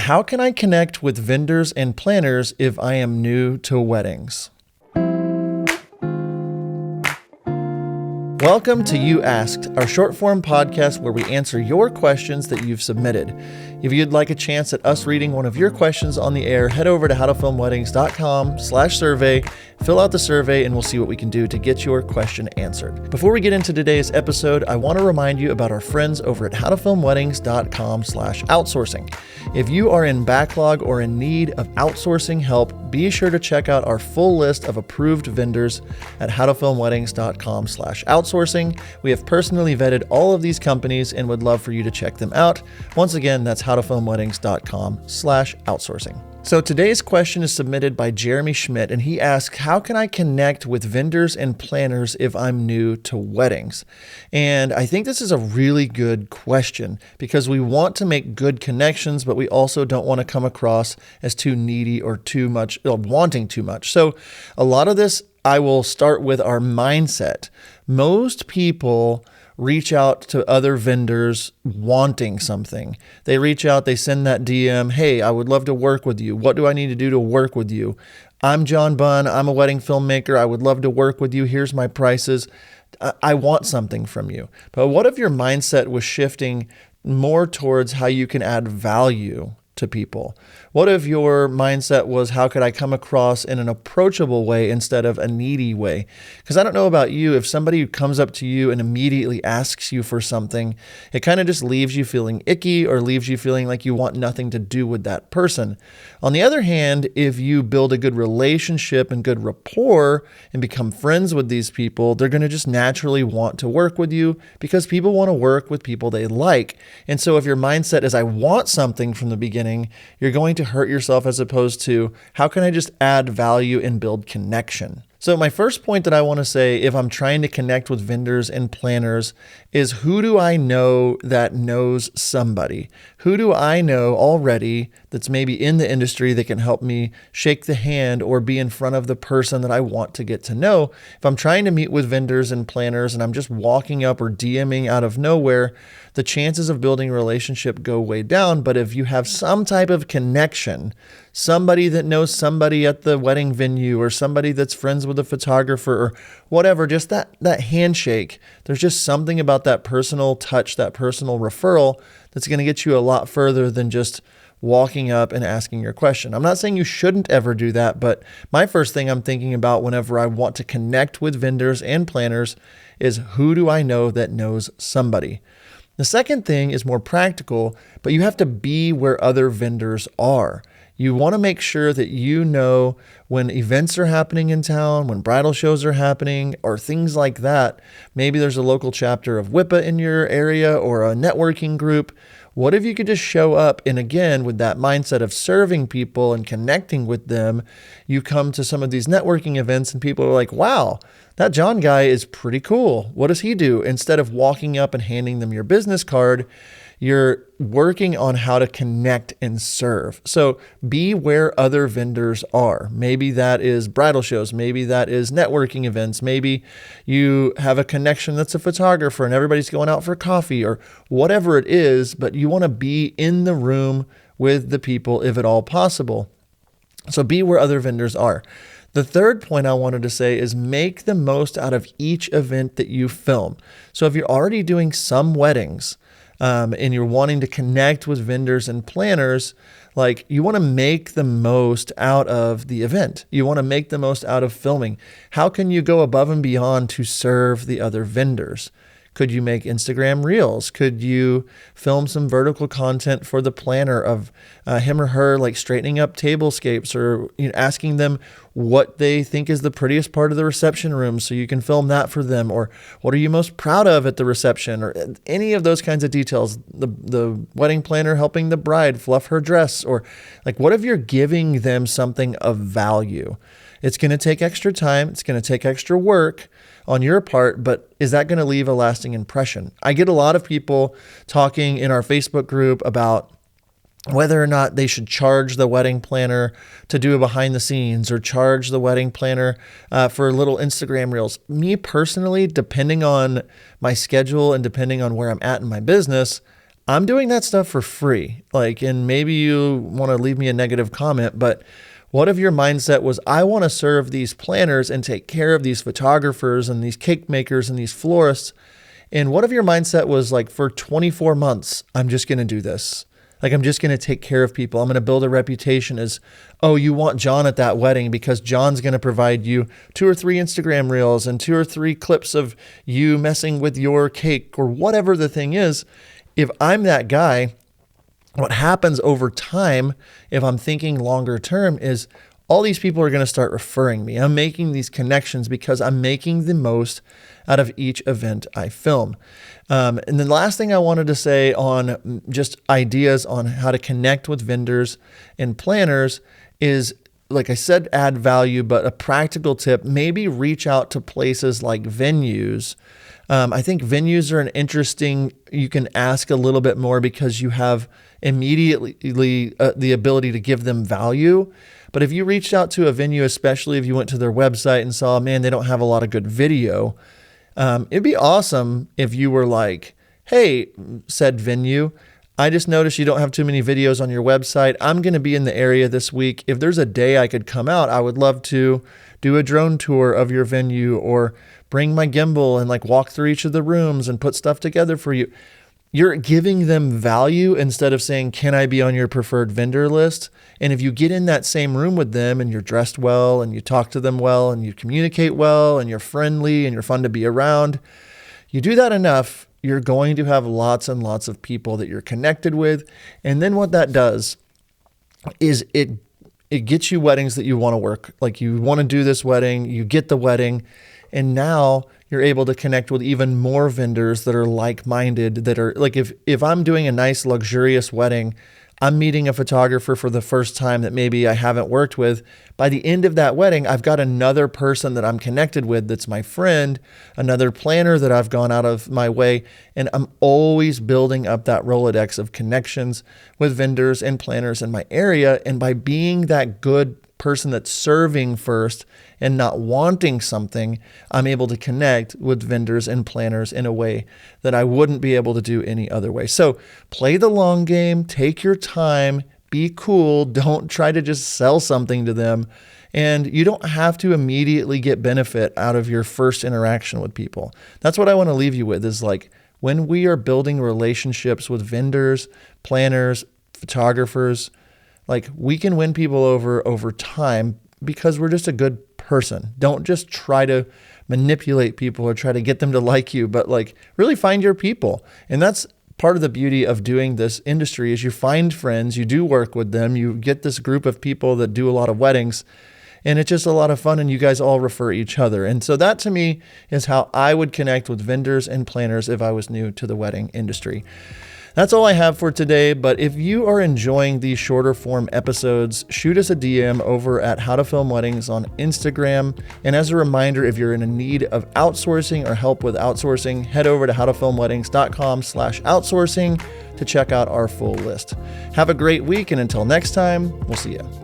How can I connect with vendors and planners if I am new to weddings? Welcome to You Asked, our short form podcast where we answer your questions that you've submitted. If you'd like a chance at us reading one of your questions on the air, head over to howtofilmweddings.com/survey, fill out the survey, and we'll see what we can do to get your question answered. Before we get into today's episode, I want to remind you about our friends over at howtofilmweddings.com/outsourcing. If you are in backlog or in need of outsourcing help, be sure to check out our full list of approved vendors at howtofilmweddings.com/outsourcing. We have personally vetted all of these companies and would love for you to check them out. Once again, that's howtofilmweddings.com/outsourcing. So today's question is submitted by Jeremy Schmidt, and he asks, how can I connect with vendors and planners if I'm new to weddings? And I think this is a really good question because we want to make good connections, but we also don't want to come across as too needy or too much, or wanting too much. So a lot of this, I will start with our mindset. Most people reach out to other vendors wanting something. They reach out, they send that DM, hey, I would love to work with you. What do I need to do to work with you? I'm John Bunn. I'm a wedding filmmaker. I would love to work with you. Here's my prices. I want something from you. But what if your mindset was shifting more towards how you can add value to people? What if your mindset was, how could I come across in an approachable way instead of a needy way? Because I don't know about you, if somebody comes up to you and immediately asks you for something, it kind of just leaves you feeling icky or leaves you feeling like you want nothing to do with that person. On the other hand, if you build a good relationship and good rapport and become friends with these people, they're going to just naturally want to work with you because people want to work with people they like. And so if your mindset is, I want something from the beginning, you're going to hurt yourself as opposed to, how can I just add value and build connection? So my first point that I want to say, if I'm trying to connect with vendors and planners, is who do I know that knows somebody? Who do I know already that's maybe in the industry that can help me shake the hand or be in front of the person that I want to get to know? If I'm trying to meet with vendors and planners and I'm just walking up or DMing out of nowhere, the chances of building a relationship go way down. But if you have some type of connection, somebody that knows somebody at the wedding venue or somebody that's friends with a photographer or whatever, just that handshake, there's just something about that personal touch, that personal referral that's going to get you a lot further than just walking up and asking your question. I'm not saying you shouldn't ever do that, but my first thing I'm thinking about whenever I want to connect with vendors and planners is, who do I know that knows somebody? The second thing is more practical, but you have to be where other vendors are. You want to make sure that you know when events are happening in town, when bridal shows are happening, or things like that. Maybe there's a local chapter of WIPA in your area or a networking group. What if you could just show up, and again, with that mindset of serving people and connecting with them, you come to some of these networking events and people are like, wow, that John guy is pretty cool. What does he do? Instead of walking up and handing them your business card, you're working on how to connect and serve. So be where other vendors are. Maybe that is bridal shows. Maybe that is networking events. Maybe you have a connection that's a photographer and everybody's going out for coffee or whatever it is, but you want to be in the room with the people if at all possible. So be where other vendors are. The third point I wanted to say is make the most out of each event that you film. So if you're already doing some weddings, and you're wanting to connect with vendors and planners, like, you want to make the most out of the event. You want to make the most out of filming. How can you go above and beyond to serve the other vendors? Could you make Instagram reels? Could you film some vertical content for the planner of him or her like straightening up tablescapes, or asking them what they think is the prettiest part of the reception room so you can film that for them? Or what are you most proud of at the reception? Or any of those kinds of details. The wedding planner helping the bride fluff her dress, or like, what if you're giving them something of value? It's going to take extra time. It's going to take extra work on your part, but is that going to leave a lasting impression? I get a lot of people talking in our Facebook group about whether or not they should charge the wedding planner to do a behind the scenes, or charge the wedding planner for little Instagram reels. Me personally, depending on my schedule and depending on where I'm at in my business, I'm doing that stuff for free. And maybe you want to leave me a negative comment, but what if your mindset was, I want to serve these planners and take care of these photographers and these cake makers and these florists? And what if your mindset was like, for 24 months, I'm just going to do this. I'm just going to take care of people. I'm going to build a reputation as, oh, you want John at that wedding because John's going to provide you 2 or 3 Instagram reels and 2 or 3 clips of you messing with your cake or whatever the thing is. If I'm that guy, what happens over time, if I'm thinking longer term, is all these people are going to start referring me. I'm making these connections because I'm making the most out of each event I film. And the last thing I wanted to say on just ideas on how to connect with vendors and planners is, like I said, add value, but a practical tip, maybe reach out to places like venues. I think venues are an interesting, you can ask a little bit more because you have immediately the ability to give them value. But if you reached out to a venue, especially if you went to their website and saw, man, they don't have a lot of good video, it'd be awesome if you were like, hey, said venue, I just noticed you don't have too many videos on your website. I'm going to be in the area this week. If there's a day I could come out, I would love to do a drone tour of your venue or bring my gimbal and walk through each of the rooms and put stuff together for you. You're giving them value instead of saying, can I be on your preferred vendor list? And if you get in that same room with them and you're dressed well and you talk to them well and you communicate well and you're friendly and you're fun to be around, you do that enough, you're going to have lots and lots of people that you're connected with. And then what that does is it gets you weddings that you want to work. You want to do this wedding, you get the wedding, and now you're able to connect with even more vendors that are like-minded, that are if I'm doing a nice luxurious wedding, I'm meeting a photographer for the first time that maybe I haven't worked with. By the end of that wedding, I've got another person that I'm connected with that's my friend, another planner that I've gone out of my way, and I'm always building up that Rolodex of connections with vendors and planners in my area. And by being that good person that's serving first and not wanting something, I'm able to connect with vendors and planners in a way that I wouldn't be able to do any other way. So play the long game, take your time, be cool. Don't try to just sell something to them. And you don't have to immediately get benefit out of your first interaction with people. That's what I want to leave you with, is when we are building relationships with vendors, planners, photographers, we can win people over time because we're just a good person. Don't just try to manipulate people or try to get them to like you, but really find your people. And that's part of the beauty of doing this industry, is you find friends, you do work with them, you get this group of people that do a lot of weddings, and it's just a lot of fun, and you guys all refer each other. And so that, to me, is how I would connect with vendors and planners if I was new to the wedding industry. That's all I have for today, but if you are enjoying these shorter form episodes, shoot us a DM over at How to Film Weddings on Instagram. And as a reminder, if you're in a need of outsourcing or help with outsourcing, head over to howtofilmweddings.com/outsourcing to check out our full list. Have a great week, and until next time, we'll see you.